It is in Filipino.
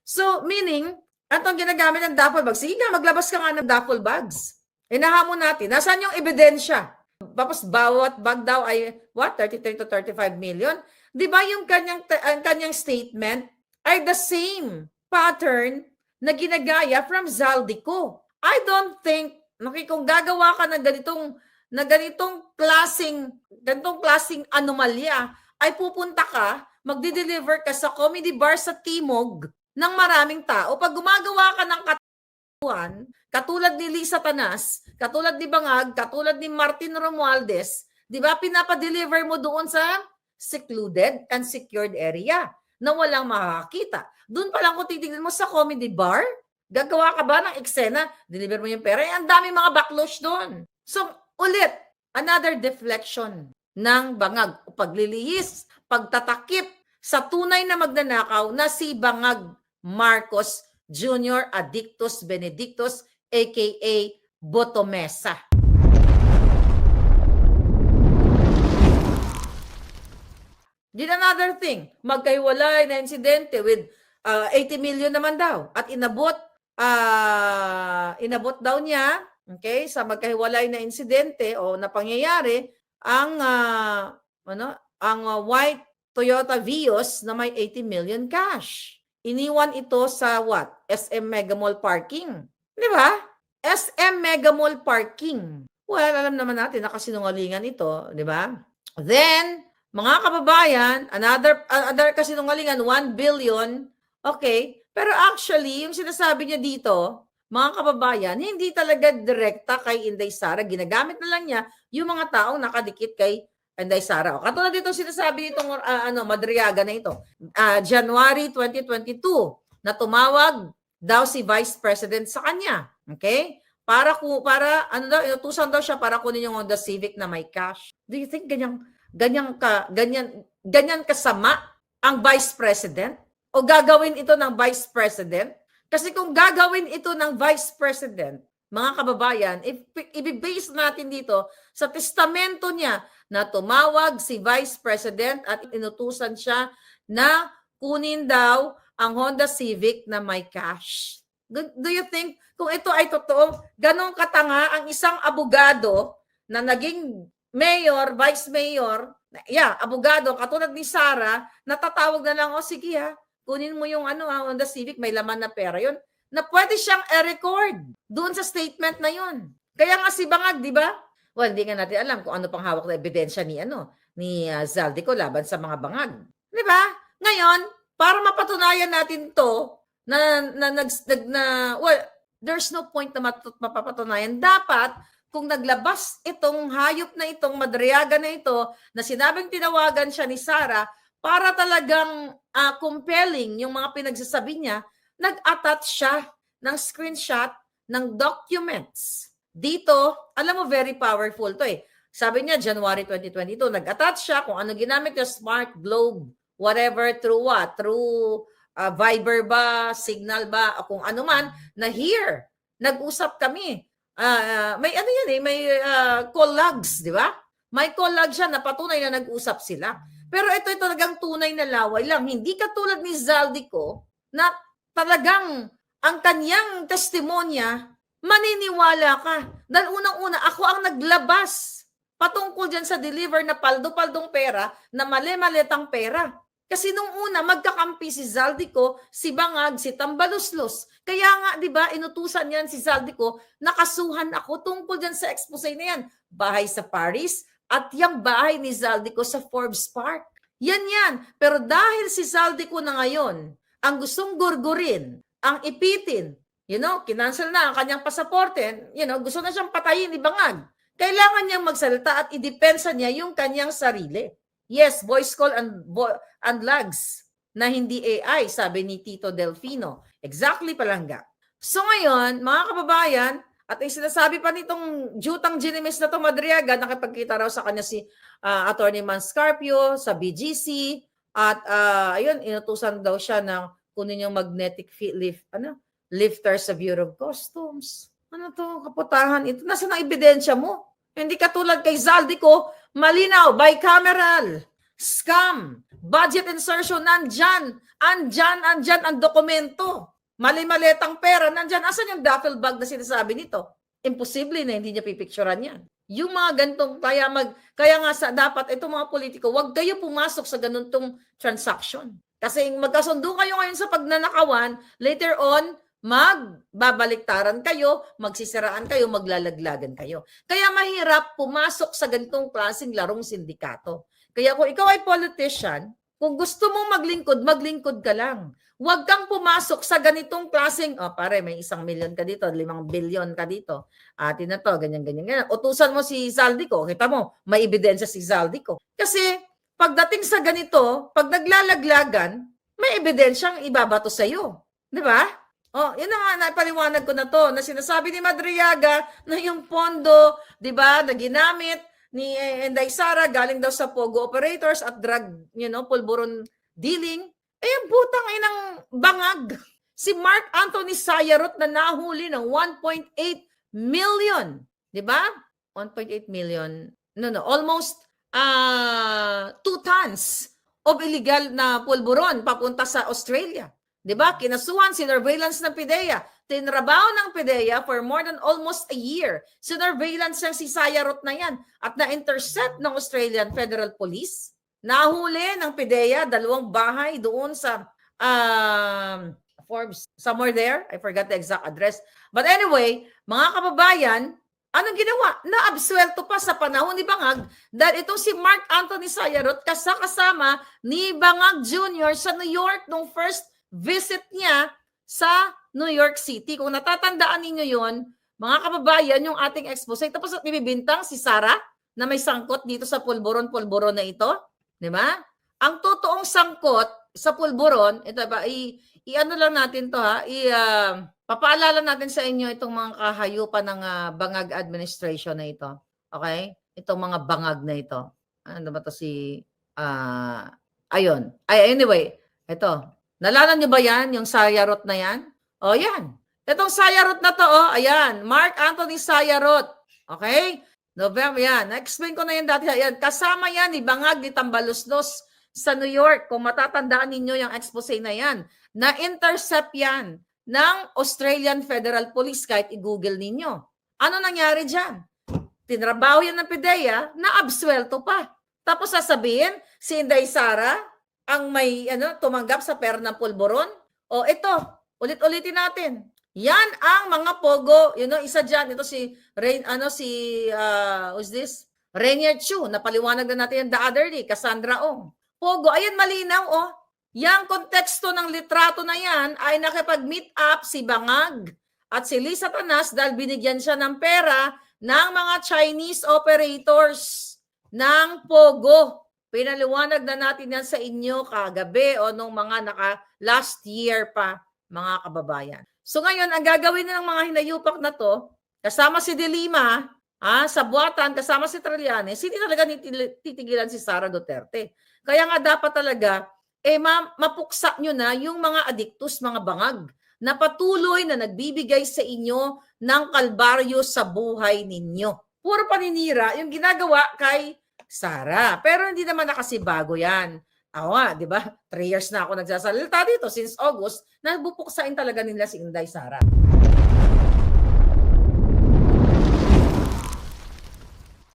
So, meaning, atong ginagamit ng duffel bags, sige nga, maglabas ka nga ng duffel bags. Inahamon natin, nasaan yung ebidensya? Tapos bawat bag daw ay, what, 33 to 35 million? Di ba yung kanyang statement ay the same pattern na ginagaya from Zaldico? I don't think, kung gagawa ka ng ganitong klaseng anomalya, ay pupunta ka, magdi-deliver ka sa comedy bar sa Timog ng maraming tao. Pag gumagawa ka ng katuan, katulad ni Lisa Tanas, katulad ni Bangag, katulad ni Martin Romualdez, di ba, pinapa-deliver mo doon sa secluded and secured area na walang makakakita. Doon pa lang kung titignan mo sa comedy bar, gagawa ka ba ng eksena, deliver mo yung pera, ang dami mga backlosh doon. So, ulit, another deflection ng Bangag, paglilihis, pagtatakip sa tunay na magnanakaw na si Bangag Marcos Jr. Adictus Benedictus aka Botomesa. Did another thing, magkahiwalay na insidente with 80 million naman daw at inabot daw niya, okay, sa magkahiwalay na insidente o na pangyayari ang white Toyota Vios na may 80 million cash. Iniwan ito sa what? SM Mega Mall parking. Di ba? SM Mega Mall parking. Well, alam naman natin na kasinungalingan ito, di ba? Then, mga kababayan, another kasinungalingan, 1 billion. Okay, pero actually, yung sinasabi niya dito, mga kababayan, hindi talaga direkta kay Inday Sara. Ginagamit na lang niya yung mga taong nakadikit kay Inday Sara. O, katulad dito sinasabi nitong Madriaga na ito. January 2022, na daw si Vice President sa kanya. Okay? Inutusan daw siya para kunin yung Honda Civic na may cash. Do you think ganyan kasama ang Vice President? O gagawin ito ng Vice President? Kasi kung gagawin ito ng Vice President, mga kababayan, i-base natin dito sa testamento niya na tumawag si Vice President at inutusan siya na kunin daw ang Honda Civic na may cash. Do you think kung ito ay totoo, ganong katanga ang isang abogado na naging mayor, vice mayor, abogado, katulad ni Sara, natatawag na lang, sige kunin mo yung Honda Civic, may laman na pera yun, na pwede siyang i-record doon sa statement na yun. Kaya nga si Bangag, di ba? Well, hindi nga natin alam kung ano pang hawak na ebidensya ni Zaldico laban sa mga Bangag. Di ba? Ngayon, para mapatunayan natin to there's no point na mapapatunayan. Dapat, kung naglabas itong hayop na itong Madriaga na ito, na sinabing tinawagan siya ni Sara, para talagang compelling yung mga pinagsasabi niya, nag-attach siya ng screenshot ng documents. Dito, alam mo, very powerful to eh. Sabi niya, January 2022, nag-attach siya kung ano ginamit yung Smart Globe, whatever, through what? Through Viber ba, Signal ba, o kung ano man, na here, nag-usap kami. May may call logs, di ba? May call log siya na patunay na nag-usap sila. Pero ito talagang tunay na laway lang. Hindi katulad ni Zaldico na talagang ang kanyang testimonya, maniniwala ka. Dahil unang-una, ako ang naglabas patungkol dyan sa deliver na paldo-paldong pera na mali-malitang pera. Kasi nung una, magkakampi si Zaldico, si Bangag, si Tambaluslos. Kaya nga, di ba, inutusan yan si Zaldico, nakasuhan ako tungkol dyan sa expose na yan. Bahay sa Paris, at yung bahay ni Zaldico sa Forbes Park. Yan. Pero dahil si Zaldico na ngayon, ang gustong gurgurin, ang ipitin, kinancel na ang kanyang pasaporte, gusto na siyang patayin ni Bangag. Kailangan niyang magsalita at idepensa niya yung kanyang sarili. Yes, voice call and logs na hindi AI, sabi ni Tito Delfino. Exactly, Palangga. So ngayon, mga kababayan, at yung sinasabi pa nitong jutang ginimis na to Madriaga, nakipagkita raw sa kanya si Attorney Manscarpio sa BGC at inutusan daw siya ng kunin yung magnetic lifter sa Bureau of Customs. Ano to, kaputahan ito? Nasaan ang ebidensya mo? Hindi katulad kay Zaldico, malinaw, bicameral. scam, budget insertion, andyan ang dokumento. Mali-maletang pera, nandyan. Asan yung duffel bag na sinasabi nito? Imposible na hindi niya pipicturean yan. Yung mga ganitong, kaya nga dapat itong mga politiko, wag kayo pumasok sa ganitong transaction. Kasi magkasundo kayo ngayon sa pagnanakawan, later on, magbabaliktaran kayo, magsisiraan kayo, maglalaglagan kayo. Kaya mahirap pumasok sa ganitong klaseng larong sindikato. Kaya kung ikaw ay politician, kung gusto mong maglingkod ka lang. Huwag kang pumasok sa ganitong klaseng, pare, may 1 million ka dito, 5 billion ka dito. Atin na to, ganyan. Utusan mo si Zaldico, kita mo, may ebidensya si Zaldico. Kasi pagdating sa ganito, pag naglalaglagan, may ebidensyang ibabato sa iyo. Di ba? Yun na nga, napaliwanag ko na to, na sinasabi ni Madriaga na yung pondo, di ba, na ginamit ni Inday Sara, galing daw sa Pogo operators at drug, pulburon dealing, ang butang ng bangag. Si Mark Anthony Sayarot na nahuli ng 1.8 million. Di ba? 1.8 million. No, almost 2 tons of illegal na pulburon papunta sa Australia. Di ba? Kinasuhan, sinurveillance ng PIDEA. Tinrabaho ng PIDEA for more than almost a year. Sinurveillance ng si Sayarot na yan at na-intercept ng Australian Federal Police. Nahuli ng PIDEA 2 bahay doon sa Forbes, somewhere there. I forgot the exact address. But anyway, mga kababayan, anong ginawa? Naabsuelto pa sa panahon ni Bangag dahil itong si Mark Anthony Sayarot kasama ni Bangag Jr. sa New York nung first visit niya sa New York City. Kung natatandaan ninyo yon, mga kababayan, yung ating expose, tapos bibintang si Sara na may sangkot dito sa pulburon na ito. Di ba? Ang totoong sangkot sa pulburon, ito ba, i-ano lang natin to ha, papaalala natin sa inyo itong mga kahayupan ng Bangag administration na ito. Okay? Itong mga bangag na ito. Ano ba to si, ayun. Anyway, ito. Nalala niyo ba yan, yung Sayarot na yan? Yan. Itong Sayarot na to, ayan. Mark Anthony Sayarot. Okay? November, yan. Na-explain ko na yan dati. Yan. Kasama yan ni Bangag ni Tambaluslos sa New York. Kung matatandaan ninyo yung expose na yan. Na-intercept yan ng Australian Federal Police kahit i-google ninyo. Ano nangyari dyan? Tinrabaho yan ng PIDEA, na-absuelto pa. Tapos sasabihin, si Inday Sara ang may tumanggap sa pera ng pulburon. Ito, ulit-ulitin natin. Yan ang mga pogo, isa diyan, ito si who's this? Rainier Chu, napaliwanag na natin yan the other day, Cassandra Ong. Pogo, ayan malinaw Yang konteksto ng litrato na yan ay nakipag-meet up si Bangag at si Lisa Tanas dahil binigyan siya ng pera ng mga Chinese operators ng Pogo. Pinaliwanag na natin yan sa inyo kagabi nung mga last year pa, mga kababayan. So ngayon, ang gagawin na ng mga hinayupak na to, kasama si De Lima, sa buwatan, kasama si Trillanes, hindi talaga titigilan si Sara Duterte. Kaya nga dapat talaga, mapuksa nyo na yung mga adiktus, mga bangag, na patuloy na nagbibigay sa inyo ng kalbaryo sa buhay ninyo. Puro paninira yung ginagawa kay Sara. Pero hindi naman nakasibago yan. Ako nga, di ba? 3 years na ako nagsasalita dito since August, nabupuksain talaga nila si Inday Sara.